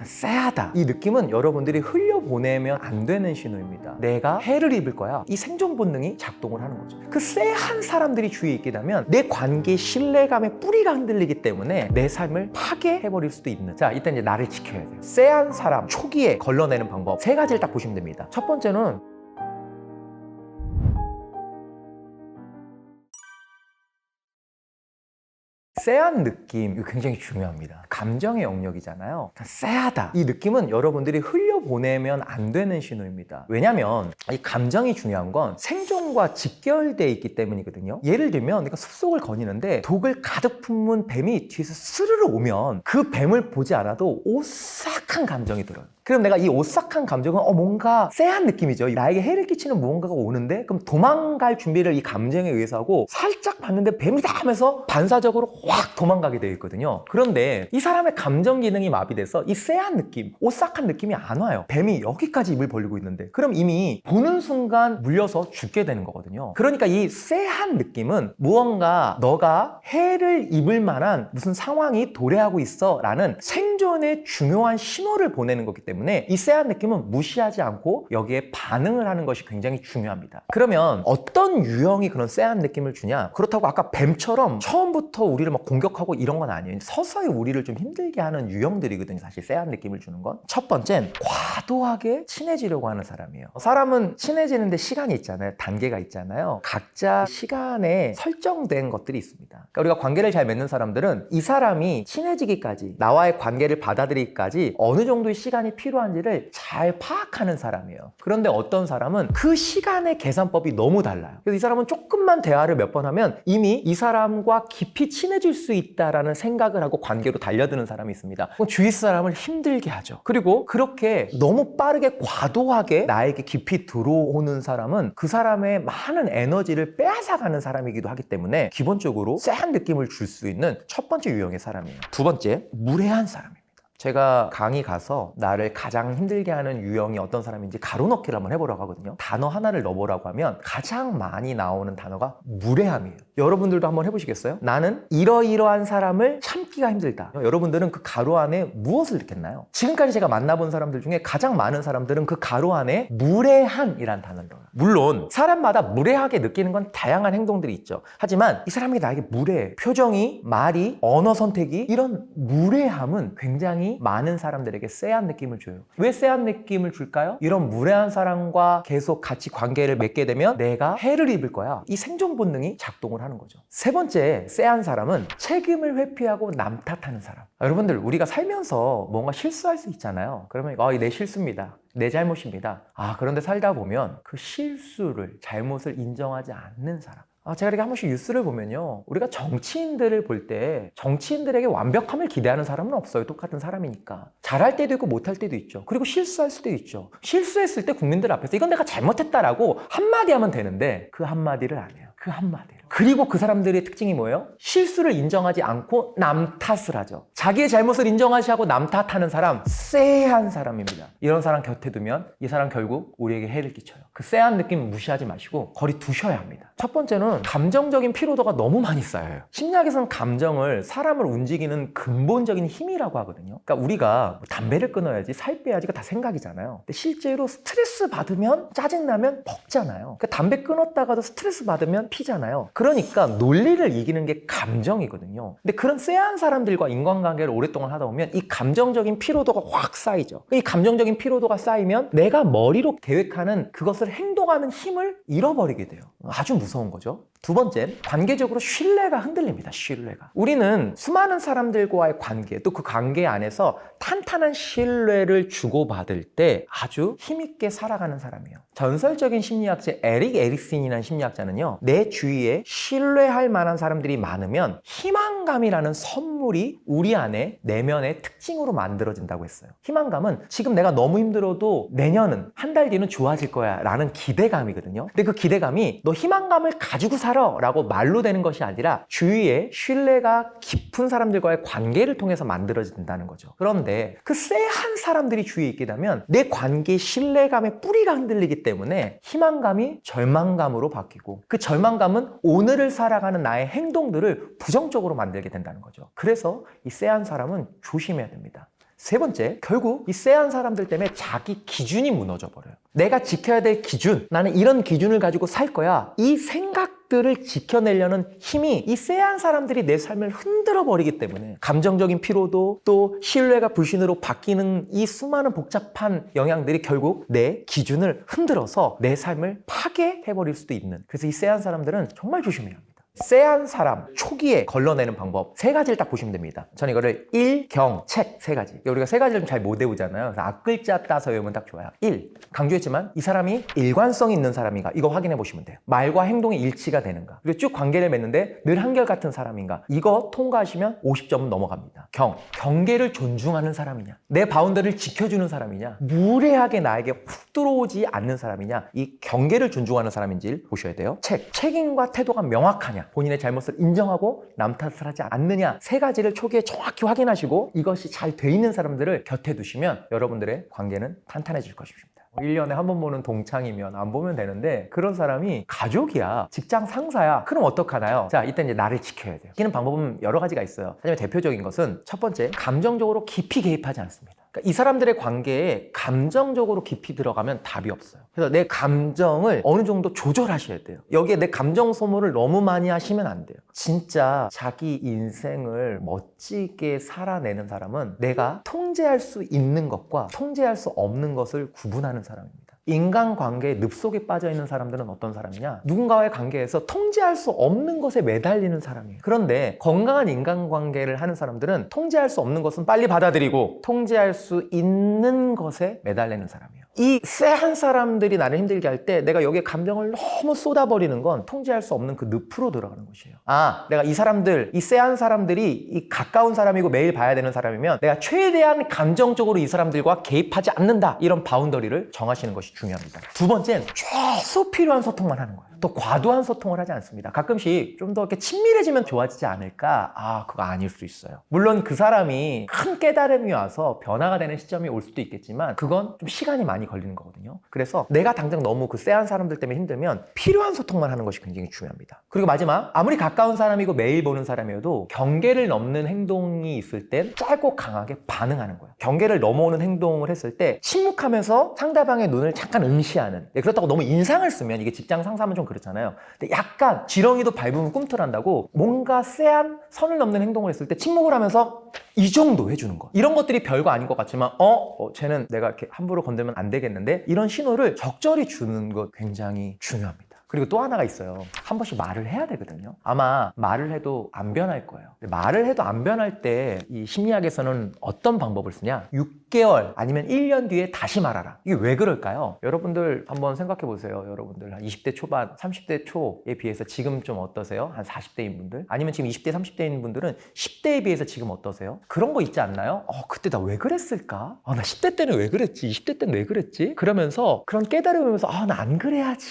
쎄하다. 이 느낌은 여러분들이 흘려보내면 안 되는 신호입니다. 내가 해를 입을 거야. 이 생존 본능이 작동을 하는 거죠. 그 쎄한 사람들이 주위에 있게 되면 내 관계의 신뢰감의 뿌리가 흔들리기 때문에 내 삶을 파괴해버릴 수도 있는. 자, 일단 이제 나를 지켜야 돼요. 쎄한 사람 초기에 걸러내는 방법 세 가지를 딱 보시면 됩니다. 첫 번째는 쎄한 느낌, 이거 굉장히 중요합니다. 감정의 영역이잖아요. 쎄하다. 이 느낌은 여러분들이 흘려보내면 안 되는 신호입니다. 왜냐면 이 감정이 중요한 건 생존과 직결되어 있기 때문이거든요. 예를 들면 내가 숲속을 거니는데 독을 가득 품은 뱀이 뒤에서 스르르 오면 그 뱀을 보지 않아도 오싹한 감정이 들어요. 그럼 내가 이 오싹한 감정은 뭔가 쎄한 느낌이죠. 나에게 해를 끼치는 무언가가 오는데 그럼 도망갈 준비를 이 감정에 의해서 하고 살짝 봤는데 뱀이다 하면서 반사적으로 확 도망가게 되어 있거든요. 그런데 이 사람의 감정 기능이 마비돼서 이 쎄한 느낌, 오싹한 느낌이 안 와요. 뱀이 여기까지 입을 벌리고 있는데 그럼 이미 보는 순간 물려서 죽게 되는 거거든요. 그러니까 이 쎄한 느낌은 무언가 너가 해를 입을 만한 무슨 상황이 도래하고 있어 라는 생존의 중요한 신호를 보내는 거기 때문에 이 쎄한 느낌은 무시하지 않고 여기에 반응을 하는 것이 굉장히 중요합니다. 그러면 어떤 유형이 그런 쎄한 느낌을 주냐? 그렇다고 아까 뱀처럼 처음부터 우리를 막 공격하고 이런 건 아니에요. 서서히 우리를 좀 힘들게 하는 유형들이거든요. 사실 쎄한 느낌을 주는 건. 첫 번째는 과도하게 친해지려고 하는 사람이에요. 사람은 친해지는데 시간이 있잖아요. 단계가 있잖아요. 각자 시간에 설정된 것들이 있습니다. 그러니까 우리가 관계를 잘 맺는 사람들은 이 사람이 친해지기까지, 나와의 관계를 받아들이기까지 어느 정도의 시간이 필요한지를 잘 파악하는 사람이에요. 그런데 어떤 사람은 그 시간의 계산법이 너무 달라요. 그래서 이 사람은 조금만 대화를 몇 번 하면 이미 이 사람과 깊이 친해질 수 있다라는 생각을 하고 관계로 달려드는 사람이 있습니다. 주위 사람을 힘들게 하죠. 그리고 그렇게 너무 빠르게 과도하게 나에게 깊이 들어오는 사람은 그 사람의 많은 에너지를 빼앗아가는 사람이기도 하기 때문에 기본적으로 쎄한 느낌을 줄 수 있는 첫 번째 유형의 사람이에요. 두 번째, 무례한 사람입니다. 제가 강의 가서 나를 가장 힘들게 하는 유형이 어떤 사람인지 가로넣기를 한번 해보라고 하거든요. 단어 하나를 넣어보라고 하면 가장 많이 나오는 단어가 무례함이에요. 여러분들도 한번 해보시겠어요? 나는 이러이러한 사람을 참기가 힘들다. 여러분들은 그 가로 안에 무엇을 느꼈나요? 지금까지 제가 만나본 사람들 중에 가장 많은 사람들은 그 가로 안에 무례한이란 단어를 넣어요. 물론 사람마다 무례하게 느끼는 건 다양한 행동들이 있죠. 하지만 이 사람이 나에게 무례해. 표정이, 말이, 언어 선택이 이런 무례함은 굉장히 많은 사람들에게 쎄한 느낌을 줘요. 왜 쎄한 느낌을 줄까요? 이런 무례한 사람과 계속 같이 관계를 맺게 되면 내가 해를 입을 거야. 이 생존 본능이 작동을 하는 거죠. 세 번째 쎄한 사람은 책임을 회피하고 남 탓하는 사람. 여러분들 우리가 살면서 뭔가 실수할 수 있잖아요. 그러면 내 실수입니다. 내 잘못입니다. 그런데 살다 보면 그 실수를, 잘못을 인정하지 않는 사람. 제가 이렇게 한 번씩 뉴스를 보면요. 우리가 정치인들을 볼 때 정치인들에게 완벽함을 기대하는 사람은 없어요. 똑같은 사람이니까. 잘할 때도 있고 못할 때도 있죠. 그리고 실수할 수도 있죠. 실수했을 때 국민들 앞에서 이건 내가 잘못했다라고 한마디 하면 되는데 그 한마디를 안 해요. 그 한마디를. 그리고 그 사람들의 특징이 뭐예요? 실수를 인정하지 않고 남 탓을 하죠. 자기의 잘못을 인정하지 않고 남 탓하는 사람, 쎄한 사람입니다. 이런 사람 곁에 두면 이 사람 결국 우리에게 해를 끼쳐요. 그 쎄한 느낌 무시하지 마시고 거리 두셔야 합니다. 첫 번째는 감정적인 피로도가 너무 많이 쌓여요. 심리학에서는 감정을 사람을 움직이는 근본적인 힘이라고 하거든요. 그러니까 우리가 담배를 끊어야지, 살 빼야지가 다 생각이잖아요. 근데 실제로 스트레스 받으면, 짜증나면 먹잖아요. 그러니까 담배 끊었다가도 스트레스 받으면 피잖아요. 그러니까 논리를 이기는 게 감정이거든요. 근데 그런 쎄한 사람들과 인간관계를 오랫동안 하다 보면 이 감정적인 피로도가 확 쌓이죠. 이 감정적인 피로도가 쌓이면 내가 머리로 계획하는 그것을 행동하는 힘을 잃어버리게 돼요. 아주 무서운 거죠. 두 번째, 관계적으로 신뢰가 흔들립니다. 신뢰가. 우리는 수많은 사람들과의 관계, 또 그 관계 안에서 탄탄한 신뢰를 주고받을 때 아주 힘있게 살아가는 사람이에요. 전설적인 심리학자 에릭 에릭슨이라는 심리학자는요, 내 주위에 신뢰할 만한 사람들이 많으면 희망감이라는 선물이 우리 안에 내면의 특징으로 만들어진다고 했어요. 희망감은 지금 내가 너무 힘들어도 내년은, 한 달 뒤는 좋아질 거야 라는 기대감이거든요. 근데 그 기대감이 너 희망감을 가지고 살아 라고 말로 되는 것이 아니라 주위에 신뢰가 깊은 사람들과의 관계를 통해서 만들어진다는 거죠. 그런데 그 쎄한 사람들이 주위에 있게 되면 내 관계의 신뢰감의 뿌리가 흔들리기 때문에 희망감이 절망감으로 바뀌고 그 절망감은 오늘을 살아가는 나의 행동들을 부정적으로 만들게 된다는 거죠. 그래서 이 쎄한 사람은 조심해야 됩니다. 세 번째, 결국 이 쎄한 사람들 때문에 자기 기준이 무너져 버려요. 내가 지켜야 될 기준, 나는 이런 기준을 가지고 살 거야. 이 생각들을 지켜내려는 힘이 이 쎄한 사람들이 내 삶을 흔들어 버리기 때문에 감정적인 피로도 또 신뢰가 불신으로 바뀌는 이 수많은 복잡한 영향들이 결국 내 기준을 흔들어서 내 삶을 파괴해버릴 수도 있는, 그래서 이 쎄한 사람들은 정말 조심해야 합니다. 쎄한 사람 초기에 걸러내는 방법 세 가지를 딱 보시면 됩니다. 저는 이거를 일경책 세 가지, 우리가 세 가지를 잘 못 외우잖아요. 그래서 앞글자 따서 외우면 딱 좋아요. 1, 강조했지만 이 사람이 일관성이 있는 사람인가, 이거 확인해 보시면 돼요. 말과 행동이 일치가 되는가, 그리고 쭉 관계를 맺는데 늘 한결같은 사람인가, 이거 통과하시면 50점은 넘어갑니다. 경계를 존중하는 사람이냐, 내 바운더리를 지켜주는 사람이냐, 무례하게 나에게 훅 들어오지 않는 사람이냐, 이 경계를 존중하는 사람인지를 보셔야 돼요. 책임과 태도가 명확하냐, 본인의 잘못을 인정하고 남 탓을 하지 않느냐, 세 가지를 초기에 정확히 확인하시고 이것이 잘 돼 있는 사람들을 곁에 두시면 여러분들의 관계는 탄탄해질 것입니다. 1년에 한 번 보는 동창이면 안 보면 되는데 그런 사람이 가족이야, 직장 상사야, 그럼 어떡하나요? 자, 이때 이제 나를 지켜야 돼요. 지키는 방법은 여러 가지가 있어요. 하지만 대표적인 것은 첫 번째, 감정적으로 깊이 개입하지 않습니다. 그러니까 이 사람들의 관계에 감정적으로 깊이 들어가면 답이 없어요. 그래서 내 감정을 어느 정도 조절하셔야 돼요. 여기에 내 감정 소모를 너무 많이 하시면 안 돼요. 진짜 자기 인생을 멋지게 살아내는 사람은 내가 통제할 수 있는 것과 통제할 수 없는 것을 구분하는 사람입니다. 인간관계의 늪속에 빠져있는 사람들은 어떤 사람이냐, 누군가와의 관계에서 통제할 수 없는 것에 매달리는 사람이에요. 그런데 건강한 인간관계를 하는 사람들은 통제할 수 없는 것은 빨리 받아들이고 통제할 수 있는 것에 매달리는 사람이에요. 이 쎄한 사람들이 나를 힘들게 할 때 내가 여기에 감정을 너무 쏟아버리는 건 통제할 수 없는 그 늪으로 들어가는 것이에요. 내가 이 사람들, 이 쎄한 사람들이 이 가까운 사람이고 매일 봐야 되는 사람이면 내가 최대한 감정적으로 이 사람들과 개입하지 않는다, 이런 바운더리를 정하시는 것이 중요합니다. 두 번째는 최소 필요한 소통만 하는 거예요. 또 과도한 소통을 하지 않습니다. 가끔씩 좀 더 이렇게 친밀해지면 좋아지지 않을까? 그거 아닐 수 있어요. 물론 그 사람이 큰 깨달음이 와서 변화가 되는 시점이 올 수도 있겠지만 그건 좀 시간이 많이 걸리는 거거든요. 그래서 내가 당장 너무 그 쎄한 사람들 때문에 힘들면 필요한 소통만 하는 것이 굉장히 중요합니다. 그리고 마지막, 아무리 가까운 사람이고 매일 보는 사람이어도 경계를 넘는 행동이 있을 땐 짧고 강하게 반응하는 거예요. 경계를 넘어오는 행동을 했을 때 침묵하면서 상대방의 눈을 잠깐 응시하는, 그렇다고 너무 인상을 쓰면, 이게 직장 상사면 좀 그렇잖아요. 근데 약간 지렁이도 밟으면 꿈틀한다고, 뭔가 쎄한 선을 넘는 행동을 했을 때 침묵을 하면서 이 정도 해주는 거, 이런 것들이 별거 아닌 것 같지만 쟤는 내가 이렇게 함부로 건들면 안 되겠는데, 이런 신호를 적절히 주는 것 굉장히 중요합니다. 그리고 또 하나가 있어요. 한 번씩 말을 해야 되거든요. 아마 말을 해도 안 변할 거예요. 말을 해도 안 변할 때 이 심리학에서는 어떤 방법을 쓰냐, 6개월 아니면 1년 뒤에 다시 말하라. 이게 왜 그럴까요? 여러분들 한번 생각해 보세요. 여러분들 한 20대 초반, 30대 초에 비해서 지금 좀 어떠세요? 한 40대인 분들, 아니면 지금 20대, 30대인 분들은 10대에 비해서 지금 어떠세요? 그런 거 있지 않나요? 그때 나 왜 그랬을까? 나 10대 때는 왜 그랬지? 20대 때는 왜 그랬지? 그러면서 그런 깨달음을 보면서 나 안 그래야지,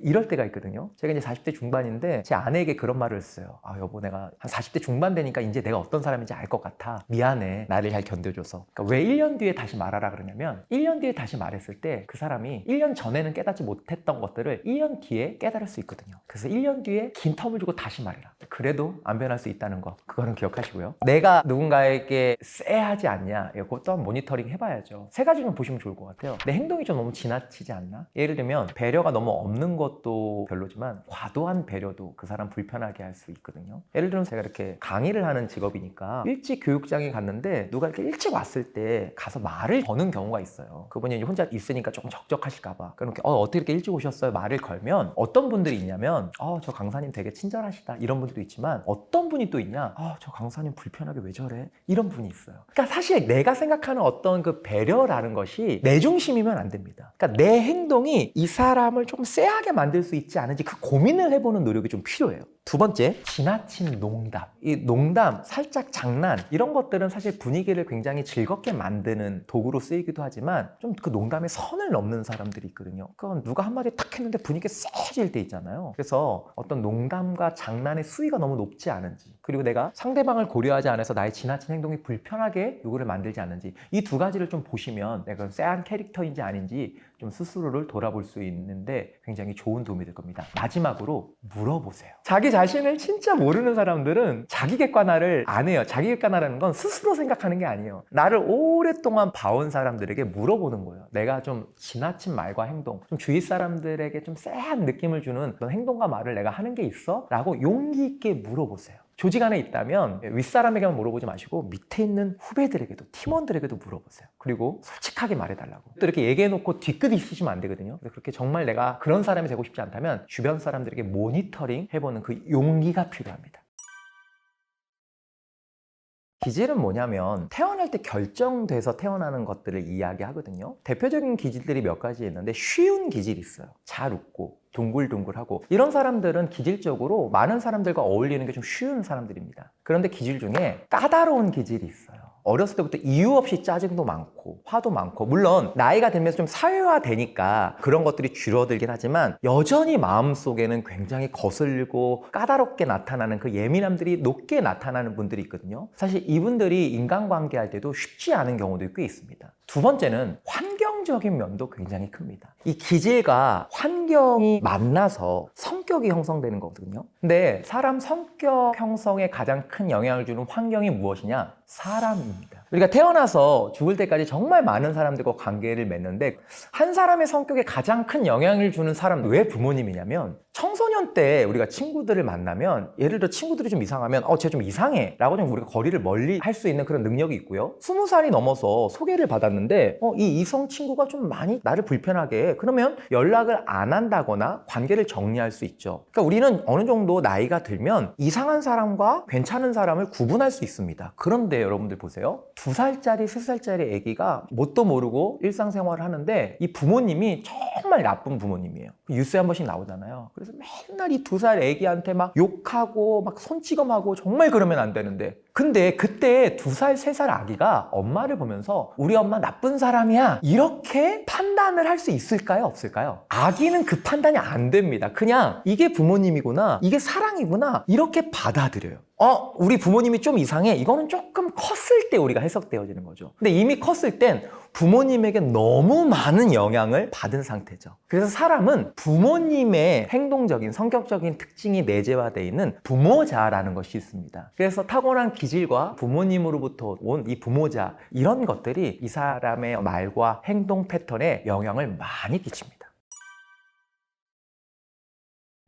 이럴 때가 있거든요. 제가 이제 40대 중반인데 제 아내에게 그런 말을 했어요. 여보, 내가 한 40대 중반 되니까 이제 내가 어떤 사람인지 알 것 같아. 미안해, 나를 잘 견뎌줘서. 그러니까 왜 1년 뒤에 다시 말하라 그러냐면, 1년 뒤에 다시 말했을 때 그 사람이 1년 전에는 깨닫지 못했던 것들을 1년 뒤에 깨달을 수 있거든요. 그래서 1년 뒤에 긴 텀을 주고 다시 말해라. 그래도 안 변할 수 있다는 거, 그거는 기억하시고요. 내가 누군가에게 쎄하지 않냐, 그것도 한번 모니터링 해봐야죠. 세 가지 좀 보시면 좋을 것 같아요. 내 행동이 좀 너무 지나치지 않나? 예를 들면 배려가 너무 없는 것도 별로지만 과도한 배려도 그 사람 불편하게 할 수 있거든요. 예를 들면 제가 이렇게 강의를 하는 직업이니까 일찍 교육장에 갔는데 누가 이렇게 일찍 왔을 때 가서 말을 거는 경우가 있어요. 그분이 혼자 있으니까 조금 적적하실까봐. 그렇게 어떻게 이렇게 일찍 오셨어요? 말을 걸면 어떤 분들이 있냐면 저 강사님 되게 친절하시다, 이런 분들도 있지만 어떤 분이 또 있냐, 저 강사님 불편하게 왜 저래? 이런 분이 있어요. 그러니까 사실 내가 생각하는 어떤 그 배려라는 것이 내 중심이면 안 됩니다. 그러니까 내 행동이 이 사람을 좀 쎄하게 만들 수 있지 않은지 그 고민을 해보는 노력이 좀 필요해요. 두 번째, 지나친 농담. 이 농담, 살짝 장난, 이런 것들은 사실 분위기를 굉장히 즐겁게 만드는 도구로 쓰이기도 하지만 좀 그 농담에 선을 넘는 사람들이 있거든요. 그건 누가 한마디 탁 했는데 분위기가 쎄해질 때 있잖아요. 그래서 어떤 농담과 장난의 수위가 너무 높지 않은지, 그리고 내가 상대방을 고려하지 않아서 나의 지나친 행동이 불편하게 요구를 만들지 않는지, 이 두 가지를 좀 보시면 내가 쎄한 캐릭터인지 아닌지 좀 스스로를 돌아볼 수 있는데 굉장히 좋은 도움이 될 겁니다. 마지막으로 물어보세요. 자기 자신을 진짜 모르는 사람들은 자기 객관화를 안 해요. 자기 객관화라는 건 스스로 생각하는 게 아니에요. 나를 오랫동안 봐온 사람들에게 물어보는 거예요. 내가 좀 지나친 말과 행동, 좀 주위 사람들에게 좀 쎄한 느낌을 주는 그런 행동과 말을 내가 하는 게 있어? 라고 용기 있게 물어보세요. 조직 안에 있다면 윗사람에게만 물어보지 마시고 밑에 있는 후배들에게도, 팀원들에게도 물어보세요. 그리고 솔직하게 말해달라고. 또 이렇게 얘기해놓고 뒤끝 있으시면 안 되거든요. 그래서 그렇게 정말 내가 그런 사람이 되고 싶지 않다면 주변 사람들에게 모니터링 해보는 그 용기가 필요합니다. 기질은 뭐냐면 태어날 때 결정돼서 태어나는 것들을 이야기하거든요. 대표적인 기질들이 몇 가지 있는데 쉬운 기질이 있어요. 잘 웃고 둥글둥글하고 이런 사람들은 기질적으로 많은 사람들과 어울리는 게 좀 쉬운 사람들입니다. 그런데 기질 중에 까다로운 기질이 있어요. 어렸을 때부터 이유 없이 짜증도 많고 화도 많고, 물론 나이가 들면서 좀 사회화되니까 그런 것들이 줄어들긴 하지만 여전히 마음속에는 굉장히 거슬리고 까다롭게 나타나는 그 예민함들이 높게 나타나는 분들이 있거든요. 사실 이분들이 인간관계할 때도 쉽지 않은 경우도 꽤 있습니다. 두 번째는 환경적인 면도 굉장히 큽니다. 이 기질과 환경이 만나서 성격이 형성되는 거거든요. 근데 사람 성격 형성에 가장 큰 영향을 주는 환경이 무엇이냐? 사람입니다. 우리가 태어나서 죽을 때까지 정말 많은 사람들과 관계를 맺는데 한 사람의 성격에 가장 큰 영향을 주는 사람, 왜 부모님이냐면 청소년 때 우리가 친구들을 만나면 예를 들어 친구들이 좀 이상하면 쟤 좀 이상해 라고 좀 우리가 거리를 멀리 할 수 있는 그런 능력이 있고요. 20살이 넘어서 소개를 받았는데 이 이성 친구가 좀 많이 나를 불편하게 해. 그러면 연락을 안 한다거나 관계를 정리할 수 있죠. 그러니까 우리는 어느 정도 나이가 들면 이상한 사람과 괜찮은 사람을 구분할 수 있습니다. 그런데 여러분들 보세요. 2살짜리, 3살짜리 아기가 뭣도 모르고 일상생활을 하는데 이 부모님이 정말 나쁜 부모님이에요. 뉴스에 한 번씩 나오잖아요. 그래서 맨날 이 2살 아기한테 막 욕하고 막 손찌검하고 정말 그러면 안 되는데, 근데 그때 2살, 3살 아기가 엄마를 보면서 우리 엄마 나쁜 사람이야 이렇게 판단을 할 수 있을까요? 없을까요? 아기는 그 판단이 안 됩니다. 그냥 이게 부모님이구나, 이게 사랑이구나 이렇게 받아들여요. 우리 부모님이 좀 이상해. 이거는 조금 컸을 때 우리가 해석되어지는 거죠. 근데 이미 컸을 땐 부모님에게 너무 많은 영향을 받은 상태죠. 그래서 사람은 부모님의 행동적인, 성격적인 특징이 내재화되어 있는 부모자라는 것이 있습니다. 그래서 타고난 기질과 부모님으로부터 온 이 부모자, 이런 것들이 이 사람의 말과 행동 패턴에 영향을 많이 끼칩니다.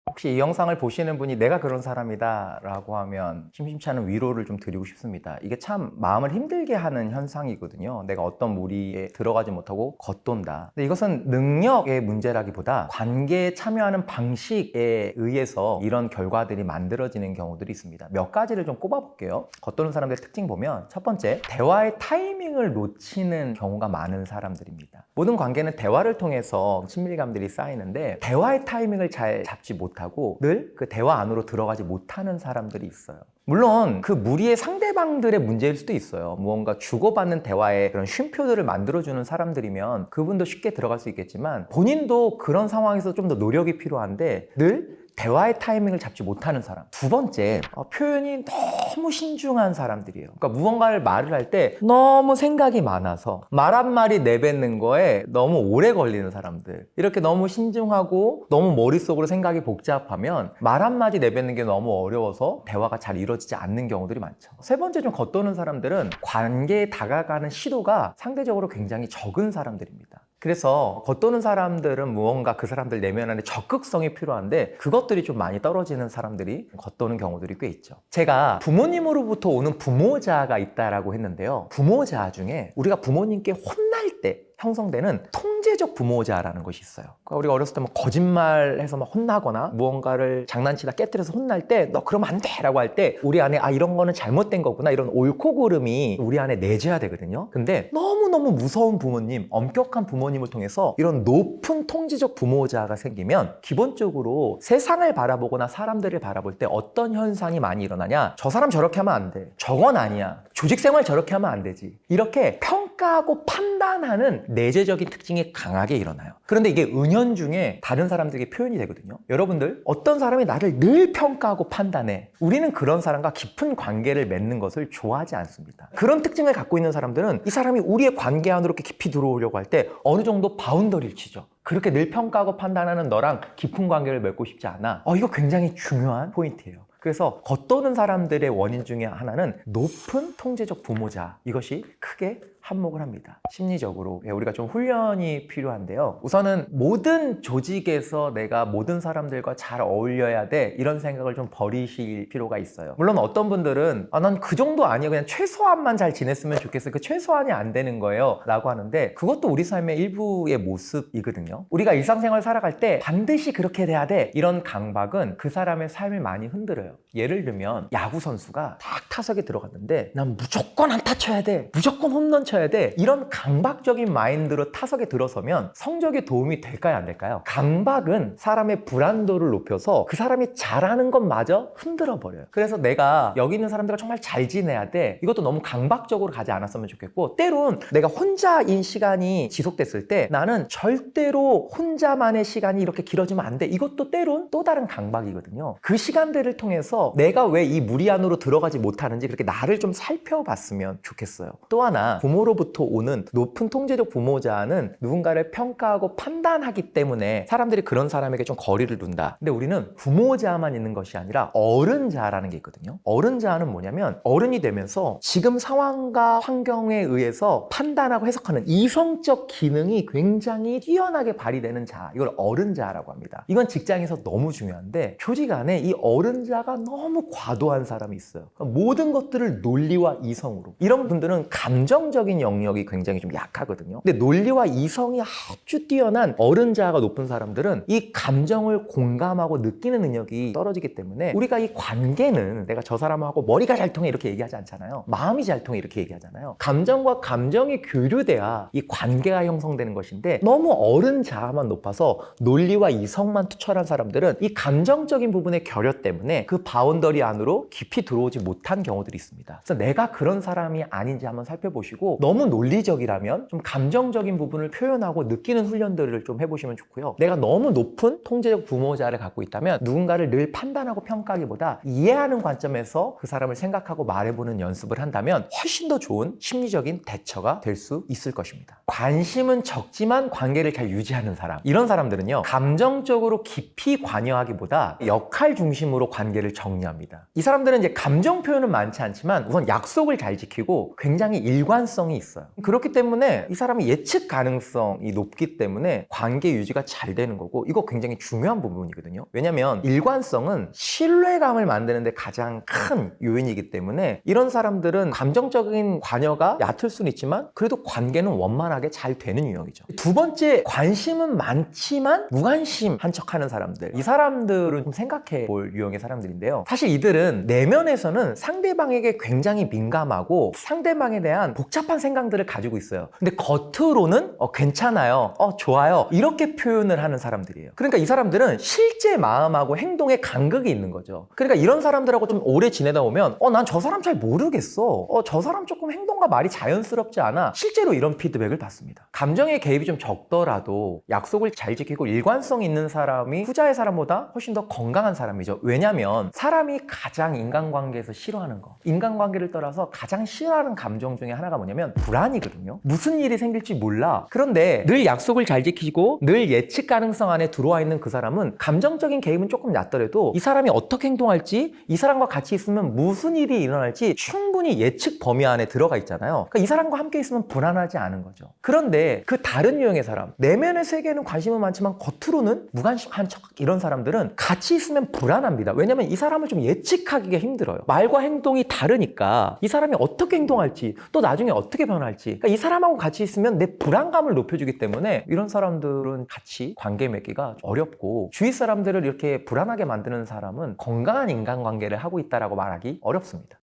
혹시 이 영상을 보시는 분이 내가 그런 사람이다 라고 하면 심심치 않은 위로를 좀 드리고 싶습니다. 이게 참 마음을 힘들게 하는 현상이거든요. 내가 어떤 무리에 들어가지 못하고 겉돈다. 근데 이것은 능력의 문제라기보다 관계에 참여하는 방식에 의해서 이런 결과들이 만들어지는 경우들이 있습니다. 몇 가지를 좀 꼽아볼게요. 겉도는 사람들의 특징 보면 첫 번째, 대화의 타이밍을 놓치는 경우가 많은 사람들입니다. 모든 관계는 대화를 통해서 친밀감들이 쌓이는데 대화의 타이밍을 잘 잡지 못하고 늘 그 대화 안으로 들어가지 못하는 사람들이 있어요. 물론 그 무리의 상대방들의 문제일 수도 있어요. 무언가 주고받는 대화에 그런 쉼표들을 만들어주는 사람들이면 그분도 쉽게 들어갈 수 있겠지만 본인도 그런 상황에서 좀 더 노력이 필요한데 늘 대화의 타이밍을 잡지 못하는 사람. 두 번째, 표현이 너무 신중한 사람들이에요. 그러니까 무언가를 말을 할 때 너무 생각이 많아서 말 한마디 내뱉는 거에 너무 오래 걸리는 사람들. 이렇게 너무 신중하고 너무 머릿속으로 생각이 복잡하면 말 한마디 내뱉는 게 너무 어려워서 대화가 잘 이루어지지 않는 경우들이 많죠. 세 번째, 좀 겉도는 사람들은 관계에 다가가는 시도가 상대적으로 굉장히 적은 사람들입니다. 그래서 겉도는 사람들은 무언가 그 사람들 내면 안에 적극성이 필요한데 그것들이 좀 많이 떨어지는 사람들이 겉도는 경우들이 꽤 있죠. 제가 부모님으로부터 오는 부모자가 있다라고 했는데요. 부모자 중에 우리가 부모님께 혼날 때 형성되는 통제적 부모자라는 것이 있어요. 그러니까 우리가 어렸을 때 막 거짓말해서 막 혼나거나 무언가를 장난치다 깨뜨려서 혼날 때 너 그러면 안 돼! 라고 할 때 우리 안에 이런 거는 잘못된 거구나, 이런 옳고 그름이 우리 안에 내재화되거든요. 근데 너무너무 무서운 부모님, 엄격한 부모님을 통해서 이런 높은 통제적 부모자가 생기면 기본적으로 세상을 바라보거나 사람들을 바라볼 때 어떤 현상이 많이 일어나냐? 저 사람 저렇게 하면 안 돼. 저건 아니야. 조직 생활 저렇게 하면 안 되지. 이렇게 평가하고 판단하는 내재적인 특징이 강하게 일어나요. 그런데 이게 은연중에 다른 사람들에게 표현이 되거든요. 여러분들, 어떤 사람이 나를 늘 평가하고 판단해. 우리는 그런 사람과 깊은 관계를 맺는 것을 좋아하지 않습니다. 그런 특징을 갖고 있는 사람들은 이 사람이 우리의 관계 안으로 이렇게 깊이 들어오려고 할 때 어느 정도 바운더리를 치죠. 그렇게 늘 평가하고 판단하는 너랑 깊은 관계를 맺고 싶지 않아. 이거 굉장히 중요한 포인트예요. 그래서 겉도는 사람들의 원인 중에 하나는 높은 통제적 부모자, 이것이 크게 한몫을 합니다. 심리적으로 우리가 좀 훈련이 필요한데요. 우선은 모든 조직에서 내가 모든 사람들과 잘 어울려야 돼, 이런 생각을 좀 버리실 필요가 있어요. 물론 어떤 분들은 난 그 정도 아니야, 그냥 최소한만 잘 지냈으면 좋겠어, 그 최소한이 안 되는 거예요 라고 하는데, 그것도 우리 삶의 일부의 모습이거든요. 우리가 일상생활 살아갈 때 반드시 그렇게 돼야 돼, 이런 강박은 그 사람의 삶을 많이 흔들어요. 예를 들면 야구 선수가 딱 타석에 들어갔는데 난 무조건 안타 쳐야 돼, 무조건 홈런 쳐야 돼, 이런 강박적인 마인드로 타석에 들어서면 성적에 도움이 될까요, 안 될까요? 강박은 사람의 불안도를 높여서 그 사람이 잘하는 것마저 흔들어 버려요. 그래서 내가 여기 있는 사람들과 정말 잘 지내야 돼, 이것도 너무 강박적으로 가지 않았으면 좋겠고, 때론 내가 혼자인 시간이 지속됐을 때 나는 절대로 혼자만의 시간이 이렇게 길어지면 안 돼, 이것도 때론 또 다른 강박이거든요. 그 시간들을 통해서 내가 왜 이 무리 안으로 들어가지 못하는지 그렇게 나를 좀 살펴봤으면 좋겠어요. 또 하나, 부모로부터 오는 높은 통제적 부모자는 누군가를 평가하고 판단하기 때문에 사람들이 그런 사람에게 좀 거리를 둔다. 근데 우리는 부모자만 있는 것이 아니라 어른자라는 게 있거든요. 어른자는 뭐냐면 어른이 되면서 지금 상황과 환경에 의해서 판단하고 해석하는 이성적 기능이 굉장히 뛰어나게 발휘되는 자, 이걸 어른자라고 합니다. 이건 직장에서 너무 중요한데 조직 안에 이 어른자가 너무 과도한 사람이 있어요. 그러니까 모든 것들을 논리와 이성으로. 이런 분들은 감정적인 영역이 굉장히 좀 약하거든요. 근데 논리와 이성이 아주 뛰어난 어른자가 높은 사람들은 이 감정을 공감하고 느끼는 능력이 떨어지기 때문에 우리가 이 관계는 내가 저 사람하고 머리가 잘 통해 이렇게 얘기하지 않잖아요. 마음이 잘 통해 이렇게 얘기하잖아요. 감정과 감정이 교류돼야 이 관계가 형성되는 것인데, 너무 어른자만 높아서 논리와 이성만 투철한 사람들은 이 감정적인 부분의 결여 때문에 그 바운더리 안으로 깊이 들어오지 못한 경우들이 있습니다. 그래서 내가 그런 사람이 아닌지 한번 살펴보시고, 너무 논리적이라면 좀 감정적인 부분을 표현하고 느끼는 훈련들을 좀 해보시면 좋고요. 내가 너무 높은 통제적 부모자를 갖고 있다면 누군가를 늘 판단하고 평가하기보다 이해하는 관점에서 그 사람을 생각하고 말해보는 연습을 한다면 훨씬 더 좋은 심리적인 대처가 될 수 있을 것입니다. 관심은 적지만 관계를 잘 유지하는 사람, 이런 사람들은요, 감정적으로 깊이 관여하기보다 역할 중심으로 관계를 정리합니다. 이 사람들은 이제 감정 표현은 많지 않지만 우선 약속을 잘 지키고 굉장히 일관성이 있어요. 그렇기 때문에 이 사람이 예측 가능성이 높기 때문에 관계 유지가 잘 되는 거고, 이거 굉장히 중요한 부분이거든요. 왜냐면 일관성은 신뢰감을 만드는 데 가장 큰 요인이기 때문에 이런 사람들은 감정적인 관여가 얕을 수는 있지만 그래도 관계는 원만하게 잘 되는 유형이죠. 두 번째, 관심은 많지만 무관심한 척하는 사람들, 이 사람들은 좀 생각해 볼 유형의 사람들인데요. 사실 이들은 내면에서는 상대방에게 굉장히 민감하고 상대방에 대한 복잡한 생각들을 가지고 있어요. 근데 겉으로는 괜찮아요, 좋아요, 이렇게 표현을 하는 사람들이에요. 그러니까 이 사람들은 실제 마음하고 행동에 간극이 있는 거죠. 그러니까 이런 사람들하고 좀 오래 지내다 보면 난 저 사람 잘 모르겠어, 저 사람 조금 행동과 말이 자연스럽지 않아, 실제로 이런 피드백을 받습니다. 감정의 개입이 좀 적더라도 약속을 잘 지키고 일관성 있는 사람이 후자의 사람보다 훨씬 더 건강한 사람이죠. 왜냐면 사람이 가장 인간관계에서 싫어하는 거, 인간관계를 떠나서 가장 싫어하는 감정 중에 하나가 뭐냐면 불안이거든요. 무슨 일이 생길지 몰라. 그런데 늘 약속을 잘 지키고 늘 예측 가능성 안에 들어와 있는 그 사람은 감정적인 개입은 조금 얕더라도 이 사람이 어떻게 행동할지, 이 사람과 같이 있으면 무슨 일이 일어날지 충분히 예측 범위 안에 들어가 있잖아요. 그러니까 이 사람과 함께 있으면 불안하지 않은 거죠. 그런데 그 다른 유형의 사람, 내면의 세계에는 관심은 많지만 겉으로는 무관심한 척, 이런 사람들은 같이 있으면 불안합니다. 왜냐면 이 사람을 좀 예측하기가 힘들어요. 말과 행동이 다르니까 이 사람이 어떻게 행동할지, 또 나중에 어떻게 변할지, 그러니까 이 사람하고 같이 있으면 내 불안감을 높여주기 때문에 이런 사람들은 같이 관계 맺기가 어렵고, 주위 사람들을 이렇게 불안하게 만드는 사람은 건강한 인간관계를 하고 있다라고 말하기 어렵습니다.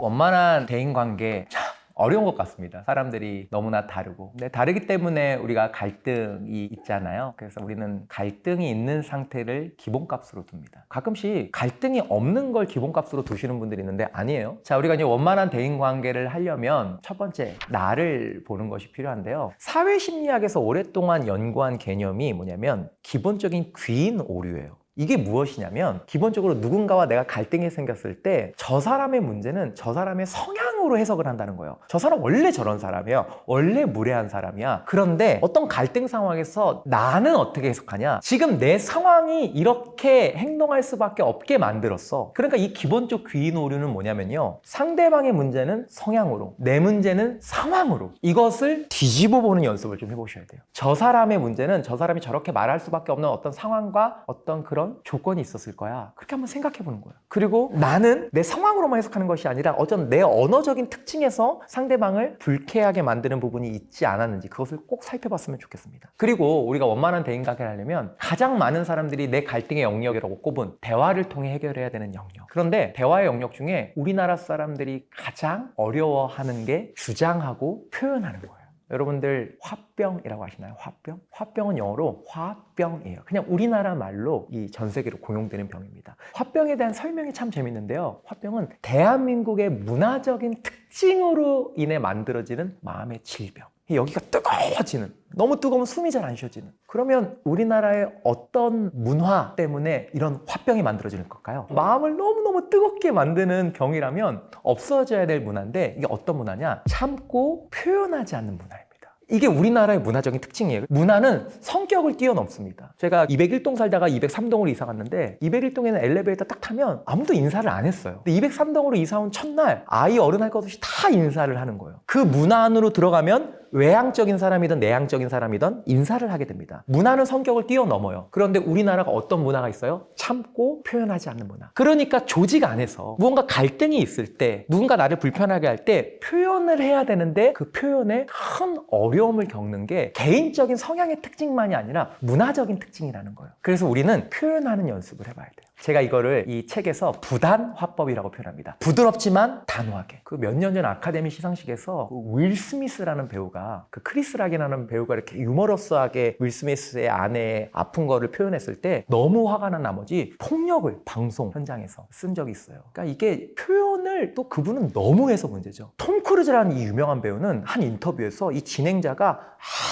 원만한 대인관계, 참 어려운 것 같습니다. 사람들이 너무나 다르고. 근데 다르기 때문에 우리가 갈등이 있잖아요. 그래서 우리는 갈등이 있는 상태를 기본값으로 둡니다. 가끔씩 갈등이 없는 걸 기본값으로 두시는 분들이 있는데 아니에요. 자, 우리가 이제 원만한 대인관계를 하려면 첫 번째, 나를 보는 것이 필요한데요. 사회심리학에서 오랫동안 연구한 개념이 뭐냐면 기본적인 귀인 오류예요. 이게 무엇이냐면 기본적으로 누군가와 내가 갈등이 생겼을 때 저 사람의 문제는 저 사람의 성향으로 해석을 한다는 거예요. 저 사람 원래 저런 사람이야. 원래 무례한 사람이야. 그런데 어떤 갈등 상황에서 나는 어떻게 해석하냐? 지금 내 상황이 이렇게 행동할 수밖에 없게 만들었어. 그러니까 이 기본적 귀인 오류는 뭐냐면요. 상대방의 문제는 성향으로, 내 문제는 상황으로. 이것을 뒤집어 보는 연습을 좀 해보셔야 돼요. 저 사람의 문제는 저 사람이 저렇게 말할 수밖에 없는 어떤 상황과 어떤 그런 조건이 있었을 거야. 그렇게 한번 생각해 보는 거예요. 그리고 나는 내 상황으로만 해석하는 것이 아니라 어떤 내 언어적인 특징에서 상대방을 불쾌하게 만드는 부분이 있지 않았는지 그것을 꼭 살펴봤으면 좋겠습니다. 그리고 우리가 원만한 대인관계를 하려면 가장 많은 사람들이 내 갈등의 영역이라고 꼽은 대화를 통해 해결해야 되는 영역. 그런데 대화의 영역 중에 우리나라 사람들이 가장 어려워하는 게 주장하고 표현하는 거예요. 여러분들 화병이라고 아시나요? 화병? 화병은 영어로 화병이에요. 그냥 우리나라 말로 이 전 세계로 공용되는 병입니다. 화병에 대한 설명이 참 재밌는데요. 화병은 대한민국의 문화적인 특징으로 인해 만들어지는 마음의 질병. 여기가 뜨거워지는, 너무 뜨거우면 숨이 잘 안 쉬어지는. 그러면 우리나라의 어떤 문화 때문에 이런 화병이 만들어지는 걸까요? 마음을 너무너무 뜨겁게 만드는 병이라면 없어져야 될 문화인데 이게 어떤 문화냐? 참고 표현하지 않는 문화입니다. 이게 우리나라의 문화적인 특징이에요. 문화는 성격을 뛰어넘습니다. 제가 201동 살다가 203동으로 이사 갔는데 201동에는 엘리베이터 딱 타면 아무도 인사를 안 했어요. 근데 203동으로 이사 온 첫날 아이 어른할 것 없이 다 인사를 하는 거예요. 그 문화 안으로 들어가면 외향적인 사람이든 내향적인 사람이든 인사를 하게 됩니다. 문화는 성격을 뛰어넘어요. 그런데 우리나라가 어떤 문화가 있어요? 참고 표현하지 않는 문화. 그러니까 조직 안에서 무언가 갈등이 있을 때 누군가 나를 불편하게 할 때 표현을 해야 되는데 그 표현에 큰 어려움을 겪는 게 개인적인 성향의 특징만이 아니라 문화적인 특징이라는 거예요. 그래서 우리는 표현하는 연습을 해봐야 돼요. 제가 이거를 이 책에서 부단화법이라고 표현합니다. 부드럽지만 단호하게. 그 몇 년 전 아카데미 시상식에서 윌 스미스라는 배우가 그 크리스 락이라는 배우가 이렇게 유머러스하게 윌 스미스의 아내의 아픈 거를 표현했을 때 너무 화가 난 나머지 폭력을 방송 현장에서 쓴 적이 있어요. 그러니까 이게 표현을 또 그분은 너무 해서 문제죠. 톰 크루즈라는 이 유명한 배우는 한 인터뷰에서 이 진행자가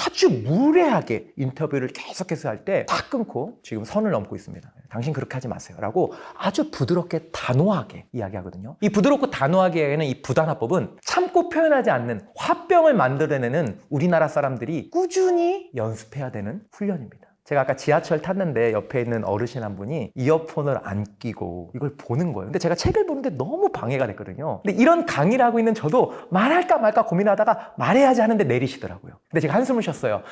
아주 무례하게 인터뷰를 계속해서 할 때 딱 끊고 지금 선을 넘고 있습니다. 당신 그렇게 하지 마세요. 라고 아주 부드럽게 단호하게 이야기하거든요. 이 부드럽고 단호하게 하는 이 부단화법은 참고 표현하지 않는 화병을 만들어내는 우리나라 사람들이 꾸준히 연습해야 되는 훈련입니다. 제가 아까 지하철 탔는데 옆에 있는 어르신 한 분이 이어폰을 안 끼고 이걸 보는 거예요. 근데 제가 책을 보는데 너무 방해가 됐거든요. 근데 이런 강의를 하고 있는 저도 말할까 말까 고민하다가 말해야지 하는데 내리시더라고요. 근데 제가 한숨을 쉬었어요.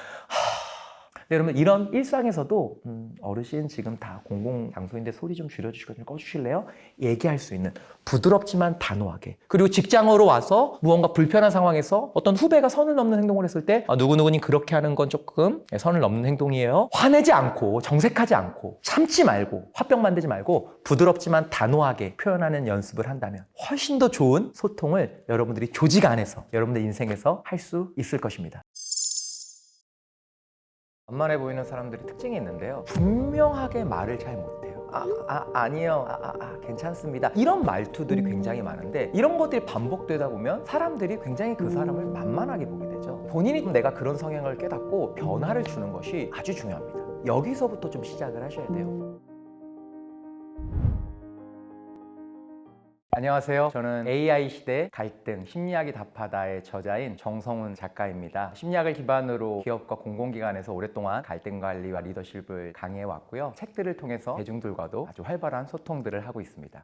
네, 여러분 이런 일상에서도 어르신 지금 다 공공장소인데 소리 좀 줄여주시고 좀 꺼주실래요? 얘기할 수 있는 부드럽지만 단호하게. 그리고 직장으로 와서 무언가 불편한 상황에서 어떤 후배가 선을 넘는 행동을 했을 때 누구누구님 그렇게 하는 건 조금 선을 넘는 행동이에요. 화내지 않고 정색하지 않고 참지 말고 화병 만들지 말고 부드럽지만 단호하게 표현하는 연습을 한다면 훨씬 더 좋은 소통을 여러분들이 조직 안에서 여러분들 인생에서 할 수 있을 것입니다. 만만해 보이는 사람들이 특징이 있는데요. 분명하게 말을 잘 못해요. 아니요. 괜찮습니다. 이런 말투들이 굉장히 많은데 이런 것들이 반복되다 보면 사람들이 굉장히 그 사람을 만만하게 보게 되죠. 본인이 내가 그런 성향을 깨닫고 변화를 주는 것이 아주 중요합니다. 여기서부터 좀 시작을 하셔야 돼요. 안녕하세요. 저는 AI 시대 갈등, 심리학이 답하다의 저자인 정성훈 작가입니다. 심리학을 기반으로 기업과 공공기관에서 오랫동안 갈등 관리와 리더십을 강의해 왔고요. 책들을 통해서 대중들과도 아주 활발한 소통들을 하고 있습니다.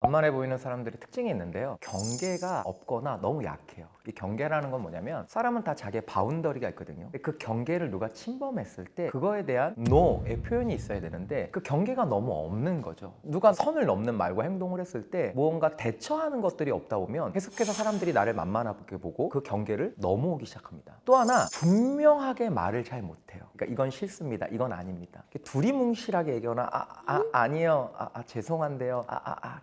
만만해 보이는 사람들의 특징이 있는데요. 경계가 없거나 너무 약해요. 이 경계라는 건 뭐냐면 사람은 다 자기의 바운더리가 있거든요. 근데 그 경계를 누가 침범했을 때 그거에 대한 NO의 표현이 있어야 되는데 그 경계가 너무 없는 거죠. 누가 선을 넘는 말과 행동을 했을 때 무언가 대처하는 것들이 없다 보면 계속해서 사람들이 나를 만만하게 보고 그 경계를 넘어오기 시작합니다. 또 하나 분명하게 말을 잘 못해요. 그러니까 이건 싫습니다. 이건 아닙니다. 두리뭉실하게 얘기하거나 아니요. 죄송한데요.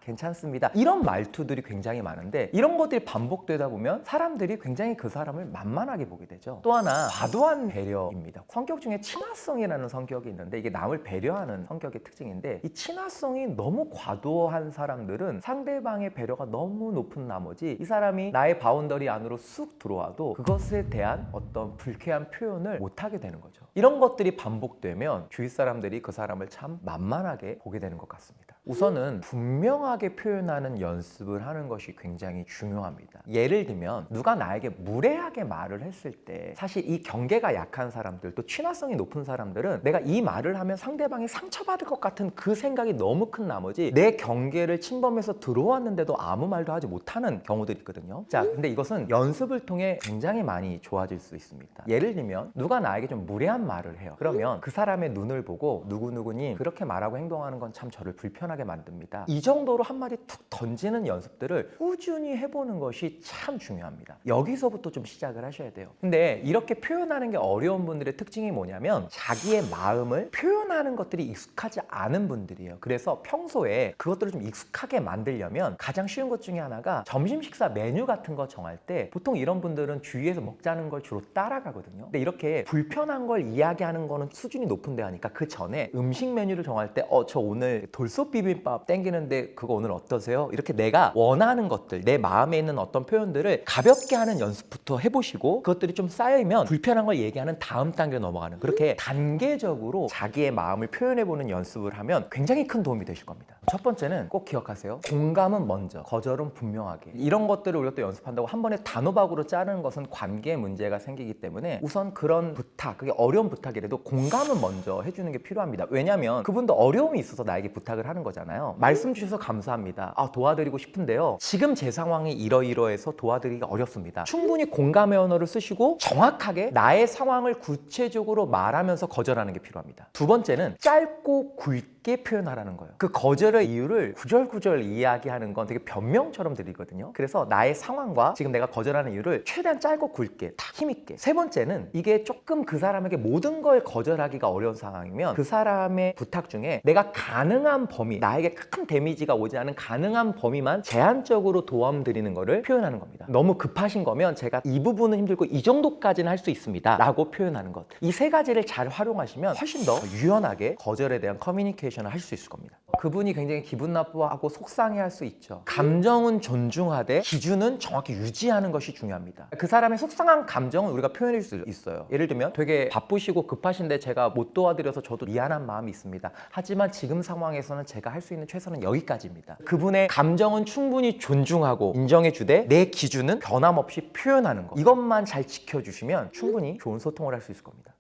괜찮습니다. 괜찮습니다. 이런 말투들이 굉장히 많은데 이런 것들이 반복되다 보면 사람들이 굉장히 그 사람을 만만하게 보게 되죠. 또 하나 과도한 배려입니다. 성격 중에 친화성이라는 성격이 있는데 이게 남을 배려하는 성격의 특징인데 이 친화성이 너무 과도한 사람들은 상대방의 배려가 너무 높은 나머지 이 사람이 나의 바운더리 안으로 쑥 들어와도 그것에 대한 어떤 불쾌한 표현을 못하게 되는 거죠. 이런 것들이 반복되면 주위 사람들이 그 사람을 참 만만하게 보게 되는 것 같습니다. 우선은 분명하게 표현하는 연습을 하는 것이 굉장히 중요합니다. 예를 들면 누가 나에게 무례하게 말을 했을 때 사실 이 경계가 약한 사람들 또 친화성이 높은 사람들은 내가 이 말을 하면 상대방이 상처받을 것 같은 그 생각이 너무 큰 나머지 내 경계를 침범해서 들어왔는데도 아무 말도 하지 못하는 경우들이 있거든요. 자, 근데 이것은 연습을 통해 굉장히 많이 좋아질 수 있습니다. 예를 들면 누가 나에게 좀 무례한 말을 해요. 그러면 그 사람의 눈을 보고 누구누구님 그렇게 말하고 행동하는 건 참 저를 불편하게 만듭니다. 이 정도로 한마디 툭 던지는 연습들을 꾸준히 해보는 것이 참 중요합니다. 여기서부터 좀 시작을 하셔야 돼요. 근데 이렇게 표현하는 게 어려운 분들의 특징이 뭐냐면 자기의 마음을 표현하는 것들이 익숙하지 않은 분들이에요. 그래서 평소에 그것들을 좀 익숙하게 만들려면 가장 쉬운 것 중에 하나가 점심 식사 메뉴 같은 거 정할 때 보통 이런 분들은 주위에서 먹자는 걸 주로 따라가거든요. 근데 이렇게 불편한 걸 이야기하는 거는 수준이 높은데 하니까 그 전에 음식 메뉴를 정할 때 저 오늘 돌솥 비빔밥 땡기는데 그거 오늘 어떠세요? 이렇게 내가 원하는 것들 내 마음에 있는 어떤 표현들을 가볍게 하는 연습부터 해보시고 그것들이 좀 쌓이면 불편한 걸 얘기하는 다음 단계로 넘어가는 그렇게 단계적으로 자기의 마음을 표현해보는 연습을 하면 굉장히 큰 도움이 되실 겁니다. 첫 번째는 꼭 기억하세요. 공감은 먼저, 거절은 분명하게. 이런 것들을 우리가 또 연습한다고 한 번에 단호박으로 자르는 것은 관계에 문제가 생기기 때문에 우선 그런 부탁, 그게 어려운 부탁이라도 공감은 먼저 해주는 게 필요합니다. 왜냐하면 그분도 어려움이 있어서 나에게 부탁을 하는 거잖아요. 말씀 주셔서 감사합니다. 도와드리고 싶은데요. 지금 제 상황이 이러이러해서 도와드리기가 어렵습니다. 충분히 공감의 언어를 쓰시고 정확하게 나의 상황을 구체적으로 말하면서 거절하는 게 필요합니다. 두 번째는 짧고 굵게 표현하라는 거예요. 그 거절의 이유를 구절구절 이야기하는 건 되게 변명처럼 들리거든요. 그래서 나의 상황과 지금 내가 거절하는 이유를 최대한 짧고 굵게 딱 힘있게. 세 번째는 이게 조금 그 사람에게 모든 걸 거절하기가 어려운 상황이면 그 사람의 부탁 중에 내가 가능한 범위, 나에게 큰 데미지가 오지 않은 가능한 범위만 제한적으로 도움드리는 거를 표현하는 겁니다. 너무 급하신 거면 제가 이 부분은 힘들고 이 정도까지는 할 수 있습니다 라고 표현하는 것. 이 세 가지를 잘 활용하시면 훨씬 더 유연하게 거절에 대한 커뮤니케이션을 할 수 있을 겁니다. 그분이 굉장히 기분 나빠하고 속상해할 수 있죠. 감정은 존중하되 기준은 정확히 유지하는 것이 중요합니다. 그 사람의 속상한 감정은 우리가 표현할 수 있어요. 예를 들면 되게 바쁘시고 급하신데 제가 못 도와드려서 저도 미안한 마음이 있습니다. 하지만 지금 상황에서는 제가 할 수 있는 최선은 여기까지입니다. 그분의 감정은 충분히 존중하고 인정해주되 내 기준은 변함없이 표현하는 것. 이것만 잘 지켜주시면 충분히 좋은 소통을 할 수 있을 겁니다.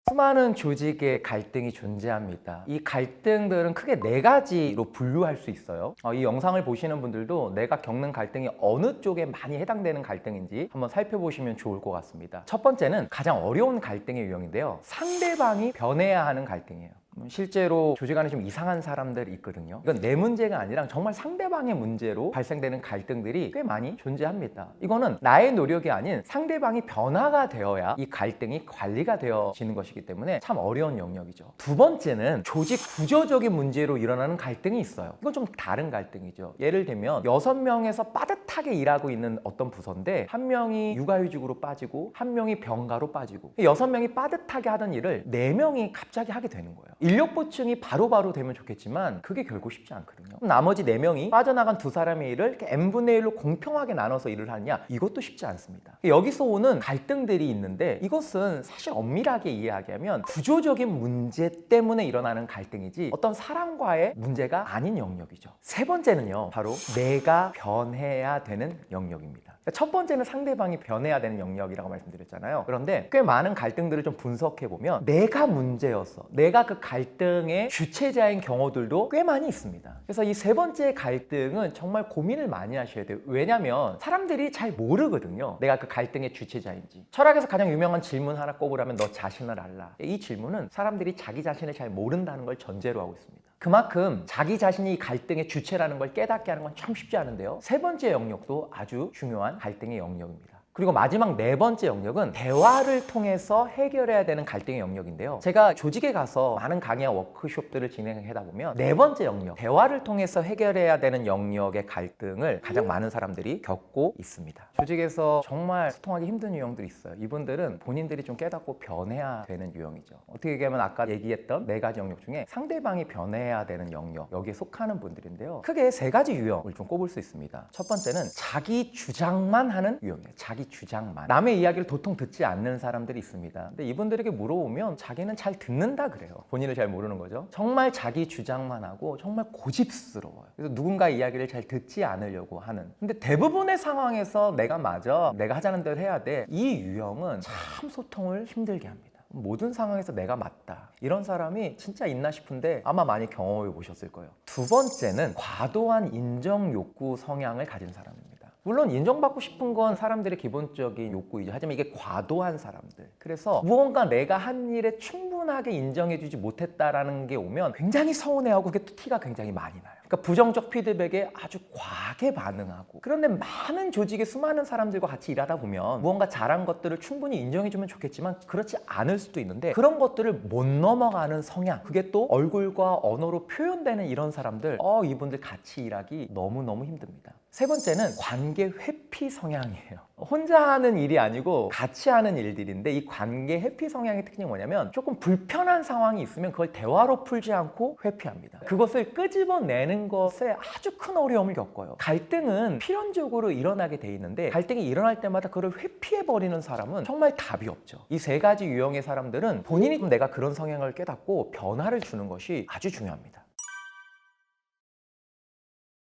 수많은 조직의 갈등이 존재합니다. 이 갈등들은 크게 네 가지로 분류할 수 있어요. 이 영상을 보시는 분들도 내가 겪는 갈등이 어느 쪽에 많이 해당되는 갈등인지 한번 살펴보시면 좋을 것 같습니다. 첫 번째는 가장 어려운 갈등의 유형인데요. 상대방이 변해야 하는 갈등이에요. 실제로 조직 안에 좀 이상한 사람들이 있거든요. 이건 내 문제가 아니라 정말 상대방의 문제로 발생되는 갈등들이 꽤 많이 존재합니다. 이거는 나의 노력이 아닌 상대방이 변화가 되어야 이 갈등이 관리가 되어지는 것이기 때문에 참 어려운 영역이죠. 두 번째는 조직 구조적인 문제로 일어나는 갈등이 있어요. 이건 좀 다른 갈등이죠. 예를 들면 6명에서 빠듯하게 일하고 있는 어떤 부서인데 한 명이 육아휴직으로 빠지고 한 명이 병가로 빠지고 6명이 빠듯하게 하던 일을 4명이 갑자기 하게 되는 거예요. 인력 보충이 바로바로 되면 좋겠지만 그게 결국 쉽지 않거든요. 나머지 4명이 빠져나간 두 사람의 일을 이렇게 n분의 1로 공평하게 나눠서 일을 하느냐, 이것도 쉽지 않습니다. 여기서 오는 갈등들이 있는데 이것은 사실 엄밀하게 이야기하면 구조적인 문제 때문에 일어나는 갈등이지 어떤 사람과의 문제가 아닌 영역이죠. 세 번째는요, 바로 내가 변해야 되는 영역입니다. 첫 번째는 상대방이 변해야 되는 영역이라고 말씀드렸잖아요. 그런데 꽤 많은 갈등들을 좀 분석해보면 내가 문제여서 내가 그 갈등의 주체자인 경우들도 꽤 많이 있습니다. 그래서 이 세 번째 갈등은 정말 고민을 많이 하셔야 돼요. 왜냐면 사람들이 잘 모르거든요. 내가 그 갈등의 주체자인지. 철학에서 가장 유명한 질문 하나 꼽으라면 너 자신을 알라. 이 질문은 사람들이 자기 자신을 잘 모른다는 걸 전제로 하고 있습니다. 그만큼 자기 자신이 이 갈등의 주체라는 걸 깨닫게 하는 건 참 쉽지 않은데요. 세 번째 영역도 아주 중요한 갈등의 영역입니다. 그리고 마지막 네 번째 영역은 대화를 통해서 해결해야 되는 갈등의 영역인데요. 제가 조직에 가서 많은 강의와 워크숍들을 진행하다 보면 네 번째 영역, 대화를 통해서 해결해야 되는 영역의 갈등을 가장 많은 사람들이 겪고 있습니다. 조직에서 정말 소통하기 힘든 유형들이 있어요. 이분들은 본인들이 좀 깨닫고 변해야 되는 유형이죠. 어떻게 얘기하면 아까 얘기했던 네 가지 영역 중에 상대방이 변해야 되는 영역, 여기에 속하는 분들인데요. 크게 세 가지 유형을 좀 꼽을 수 있습니다. 첫 번째는 자기 주장만 하는 유형이에요. 자기 주장만. 남의 이야기를 도통 듣지 않는 사람들이 있습니다. 근데 이분들에게 물어보면 자기는 잘 듣는다 그래요. 본인을 잘 모르는 거죠. 정말 자기 주장만 하고 정말 고집스러워요. 그래서 누군가의 이야기를 잘 듣지 않으려고 하는. 근데 대부분의 상황에서 내가 맞아, 내가 하자는 대로 해야 돼. 이 유형은 참 소통을 힘들게 합니다. 모든 상황에서 내가 맞다. 이런 사람이 진짜 있나 싶은데 아마 많이 경험해 보셨을 거예요. 두 번째는 과도한 인정 욕구 성향을 가진 사람입니다. 물론 인정받고 싶은 건 사람들의 기본적인 욕구이죠. 하지만 이게 과도한 사람들. 그래서 무언가 내가 한 일에 충분하게 인정해주지 못했다라는 게 오면 굉장히 서운해하고 그게 또 티가 굉장히 많이 나요. 그러니까 부정적 피드백에 아주 과하게 반응하고. 그런데 많은 조직의 수많은 사람들과 같이 일하다 보면 무언가 잘한 것들을 충분히 인정해주면 좋겠지만 그렇지 않을 수도 있는데 그런 것들을 못 넘어가는 성향, 그게 또 얼굴과 언어로 표현되는 이런 사람들, 이분들 같이 일하기 너무너무 힘듭니다. 세 번째는 관계 회피 성향이에요. 혼자 하는 일이 아니고 같이 하는 일들인데 이 관계 회피 성향의 특징이 뭐냐면 조금 불편한 상황이 있으면 그걸 대화로 풀지 않고 회피합니다. 그것을 끄집어내는 것에 아주 큰 어려움을 겪어요. 갈등은 필연적으로 일어나게 돼 있는데 갈등이 일어날 때마다 그걸 회피해버리는 사람은 정말 답이 없죠. 이 세 가지 유형의 사람들은 본인이 내가 그런 성향을 깨닫고 변화를 주는 것이 아주 중요합니다.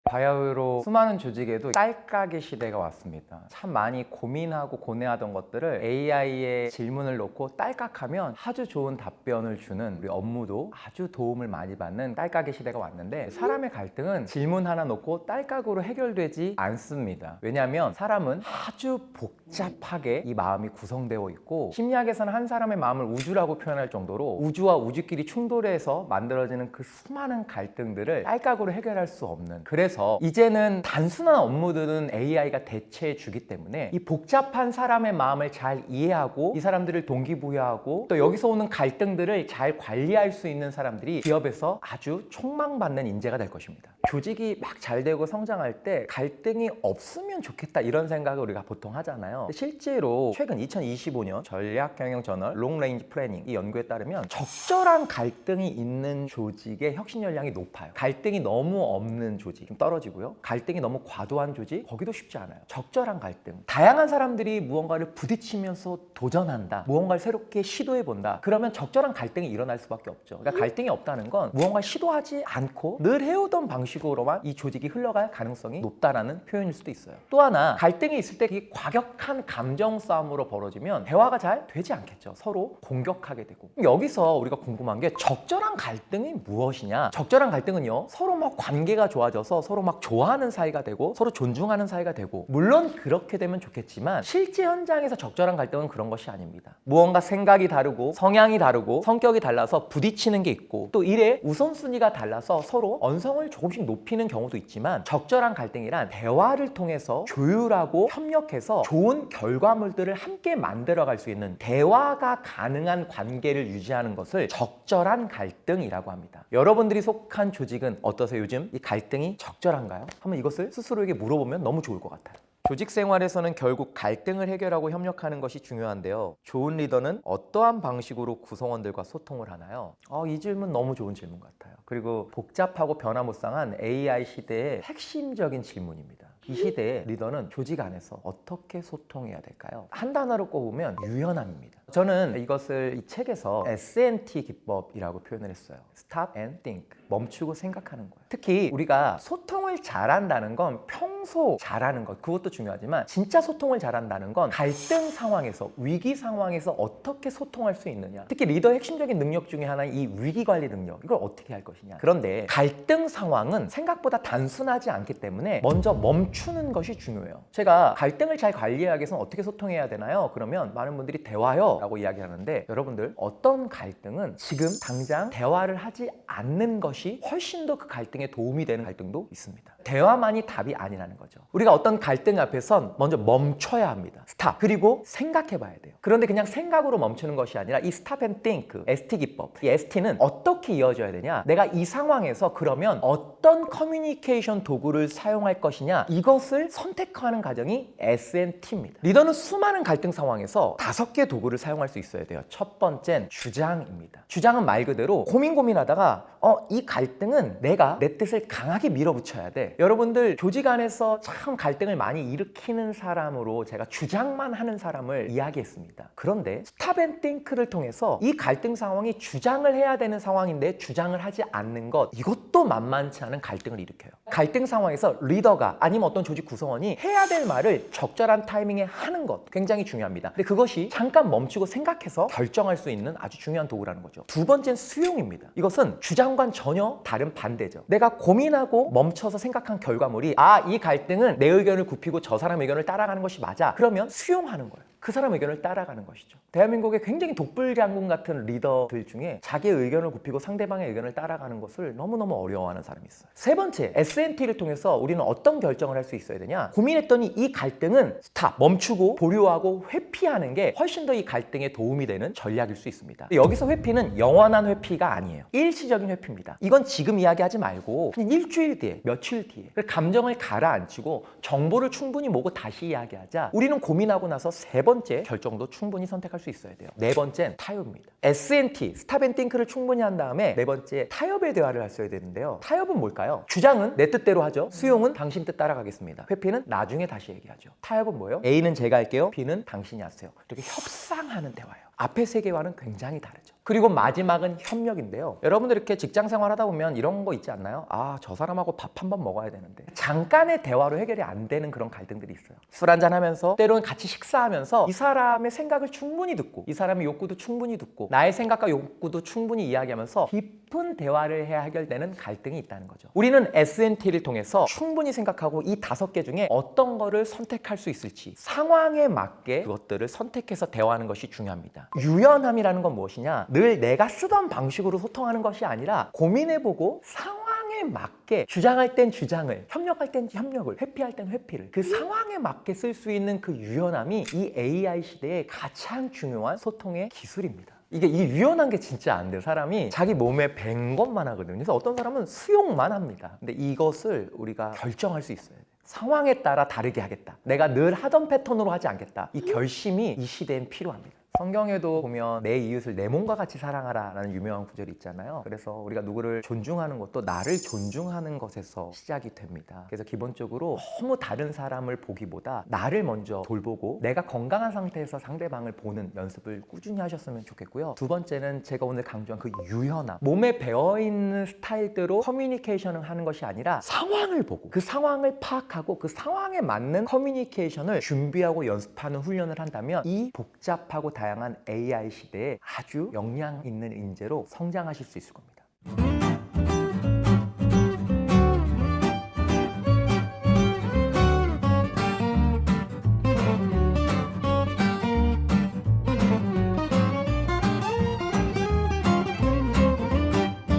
바야흐로 수많은 조직에도 딸깍의 시대가 왔습니다. 참 많이 고민하고 고뇌하던 것들을 AI의 질문을 놓고 딸깍하면 아주 좋은 답변을 주는 우리 업무도 아주 도움을 많이 받는 딸깍의 시대가 왔는데 사람의 갈등은 질문 하나 놓고 딸깍으로 해결되지 않습니다. 왜냐하면 사람은 아주 복잡하게 이 마음이 구성되어 있고 심리학에서는 한 사람의 마음을 우주라고 표현할 정도로 우주와 우주끼리 충돌해서 만들어지는 그 수많은 갈등들을 딸깍으로 해결할 수 없는, 그래서 이제는 단순한 업무들은 AI가 대체해 주기 때문에 이 복잡한 사람의 마음을 잘 이해하고 이 사람들을 동기부여하고 또 여기서 오는 갈등들을 잘 관리할 수 있는 사람들이 기업에서 아주 촉망받는 인재가 될 것입니다. 조직이 막 잘 되고 성장할 때 갈등이 없으면 좋겠다 이런 생각을 우리가 보통 하잖아요. 실제로 최근 2025년 전략경영저널 롱레인지 플래닝 이 연구에 따르면 적절한 갈등이 있는 조직의 혁신 역량이 높아요. 갈등이 너무 없는 조직 좀 떨어지고요. 갈등이 너무 과도한 조직 거기도 쉽지 않아요. 적절한 갈등, 다양한 사람들이 무언가를 부딪히면서 도전한다, 무언가를 새롭게 시도해본다, 그러면 적절한 갈등이 일어날 수밖에 없죠. 그러니까 갈등이 없다는 건 무언가를 시도하지 않고 늘 해오던 방식으로만 이 조직이 흘러갈 가능성이 높다라는 표현일 수도 있어요. 또 하나, 갈등이 있을 때 이 과격한 감정 싸움으로 벌어지면 대화가 잘 되지 않겠죠. 서로 공격하게 되고. 여기서 우리가 궁금한 게 적절한 갈등이 무엇이냐. 적절한 갈등은요, 서로 막 관계가 좋아져서 서로 막 좋아하는 사이가 되고 서로 존중하는 사이가 되고, 물론 그렇게 되면 좋겠지만 실제 현장에서 적절한 갈등은 그런 것이 아닙니다. 무언가 생각이 다르고 성향이 다르고 성격이 달라서 부딪히는 게 있고 또 일의 우선순위가 달라서 서로 언성을 조금씩 높이는 경우도 있지만 적절한 갈등이란 대화를 통해서 조율하고 협력해서 좋은 결과물들을 함께 만들어갈 수 있는 대화가 가능한 관계를 유지하는 것을 적절한 갈등이라고 합니다. 여러분들이 속한 조직은 어떠세요? 요즘 이 갈등이 적절한가요? 한번 이것을 스스로에게 물어보면 너무 좋을 것 같아요. 조직 생활에서는 결국 갈등을 해결하고 협력하는 것이 중요한데요. 좋은 리더는 어떠한 방식으로 구성원들과 소통을 하나요? 이 질문 너무 좋은 질문 같아요. 그리고 복잡하고 변화무쌍한 AI 시대의 핵심적인 질문입니다. 이 시대의 리더는 조직 안에서 어떻게 소통해야 될까요? 한 단어로 꼽으면 유연함입니다. 저는 이것을 이 책에서 S&T 기법이라고 표현을 했어요. Stop and Think. 멈추고 생각하는 거예요. 특히 우리가 소통을 잘한다는 건 평소 잘하는 것, 그것도 중요하지만 진짜 소통을 잘한다는 건 갈등 상황에서, 위기 상황에서 어떻게 소통할 수 있느냐. 특히 리더의 핵심적인 능력 중에 하나인 이 위기관리 능력, 이걸 어떻게 할 것이냐. 그런데 갈등 상황은 생각보다 단순하지 않기 때문에 먼저 멈추 멈추는 것이 중요해요. 제가 갈등을 잘 관리하기 위해서는 어떻게 소통해야 되나요? 그러면 많은 분들이 대화요 라고 이야기하는데, 여러분들 어떤 갈등은 지금 당장 대화를 하지 않는 것이 훨씬 더 그 갈등에 도움이 되는 갈등도 있습니다. 대화만이 답이 아니라는 거죠. 우리가 어떤 갈등 앞에선 먼저 멈춰야 합니다. 스탑. 그리고 생각해 봐야 돼요. 그런데 그냥 생각으로 멈추는 것이 아니라 이 스탑 앤 띵크, ST 기법. 이 ST는 어떻게 이어져야 되냐? 내가 이 상황에서 그러면 어떤 커뮤니케이션 도구를 사용할 것이냐? 이것을 선택하는 과정이 S&T입니다. 리더는 수많은 갈등 상황에서 5개 도구를 사용할 수 있어야 돼요. 첫 번째는 주장입니다. 주장은 말 그대로 고민하다가 이 갈등은 내가 내 뜻을 강하게 밀어붙여야 돼. 여러분들 조직 안에서 참 갈등을 많이 일으키는 사람으로 제가 주장만 하는 사람을 이야기했습니다. 그런데 스탑 앤 띵크를 통해서 이 갈등 상황이 주장을 해야 되는 상황인데 주장을 하지 않는 것, 이것도 만만치 않은 갈등을 일으켜요. 갈등 상황에서 리더가 아니면 어떤 조직 구성원이 해야 될 말을 적절한 타이밍에 하는 것 굉장히 중요합니다. 근데 그것이 잠깐 멈추고 생각해서 결정할 수 있는 아주 중요한 도구라는 거죠. 두 번째는 수용입니다. 이것은 주장과는 전혀 다른 반대죠. 내가 고민하고 멈춰서 생각한 결과물이 이 갈등은 내 의견을 굽히고 저 사람 의견을 따라가는 것이 맞아. 그러면 수용하는 거예요. 그 사람 의견을 따라가는 것이죠. 대한민국의 굉장히 독불장군 같은 리더들 중에 자기의 의견을 굽히고 상대방의 의견을 따라가는 것을 너무너무 어려워하는 사람이 있어요. 세 번째, S&T를 통해서 우리는 어떤 결정을 할 수 있어야 되냐? 고민했더니 이 갈등은 스탑, 멈추고 보류하고 회피하는 게 훨씬 더 이 갈등에 도움이 되는 전략일 수 있습니다. 여기서 회피는 영원한 회피가 아니에요. 일시적인 회피입니다. 이건 지금 이야기하지 말고 그냥 일주일 뒤에, 며칠 뒤에 감정을 가라앉히고 정보를 충분히 모으고 다시 이야기하자. 우리는 고민하고 나서 세 번째 결정도 충분히 선택할 수 있어야 돼요. 네 번째는 타협입니다. S&T, 스탑 앤 띵크를 충분히 한 다음에 네 번째 타협의 대화를 했어야 되는데요. 타협은 뭘까요? 주장은 내 뜻대로 하죠. 수용은 당신 뜻 따라가겠습니다. 회피는 나중에 다시 얘기하죠. 타협은 뭐예요? A는 제가 할게요. B는 당신이 하세요. 이렇게 협상하는 대화예요. 앞의 세 개와는 굉장히 다르죠. 그리고 마지막은 협력인데요. 여러분들 이렇게 직장 생활 하다 보면 이런 거 있지 않나요? 저 사람하고 밥 한 번 먹어야 되는데 잠깐의 대화로 해결이 안 되는 그런 갈등들이 있어요. 술 한잔 하면서 때로는 같이 식사하면서 이 사람의 생각을 충분히 듣고 이 사람의 욕구도 충분히 듣고 나의 생각과 욕구도 충분히 이야기하면서 깊은 대화를 해야 해결되는 갈등이 있다는 거죠. 우리는 S&T를 통해서 충분히 생각하고 이 5개 중에 어떤 거를 선택할 수 있을지 상황에 맞게 그것들을 선택해서 대화하는 것이 중요합니다. 유연함이라는 건 무엇이냐? 늘 내가 쓰던 방식으로 소통하는 것이 아니라 고민해보고 상황에 맞게 주장할 땐 주장을, 협력할 땐 협력을, 회피할 땐 회피를 그 상황에 맞게 쓸 수 있는 그 유연함이 이 AI 시대의 가장 중요한 소통의 기술입니다. 이게 이 유연한 게 진짜 안 돼요. 사람이 자기 몸에 밴 것만 하거든요. 그래서 어떤 사람은 수용만 합니다. 근데 이것을 우리가 결정할 수 있어야 돼요. 상황에 따라 다르게 하겠다. 내가 늘 하던 패턴으로 하지 않겠다. 이 결심이 이 시대엔 필요합니다. 성경에도 보면 내 이웃을 내 몸과 같이 사랑하라 라는 유명한 구절이 있잖아요. 그래서 우리가 누구를 존중하는 것도 나를 존중하는 것에서 시작이 됩니다. 그래서 기본적으로 너무 다른 사람을 보기보다 나를 먼저 돌보고 내가 건강한 상태에서 상대방을 보는 연습을 꾸준히 하셨으면 좋겠고요. 두 번째는 제가 오늘 강조한 그 유연함. 몸에 배어있는 스타일대로 커뮤니케이션을 하는 것이 아니라 상황을 보고 그 상황을 파악하고 그 상황에 맞는 커뮤니케이션을 준비하고 연습하는 훈련을 한다면 이 복잡하고 다양한 AI 시대에 아주 역량 있는 인재로 성장하실 수 있을 겁니다.